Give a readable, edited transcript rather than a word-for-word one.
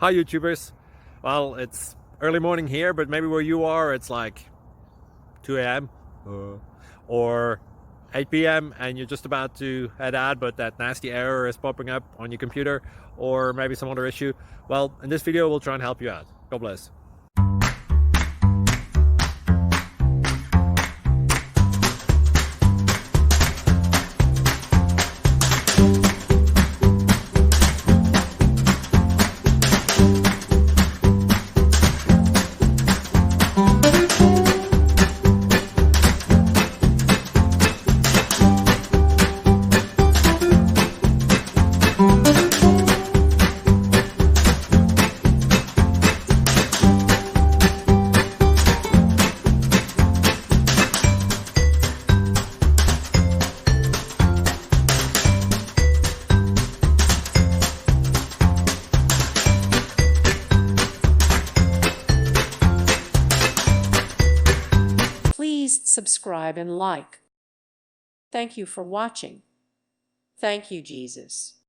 Hi YouTubers. Well, it's early morning here, but maybe where you are it's like 2 a.m. or 8 p.m. and you're just about to head out, but that nasty error is popping up on your computer, or maybe some other issue. Well, in this video we'll try and help you out. God bless. Please subscribe and like. Thank you for watching. Thank you, Jesus.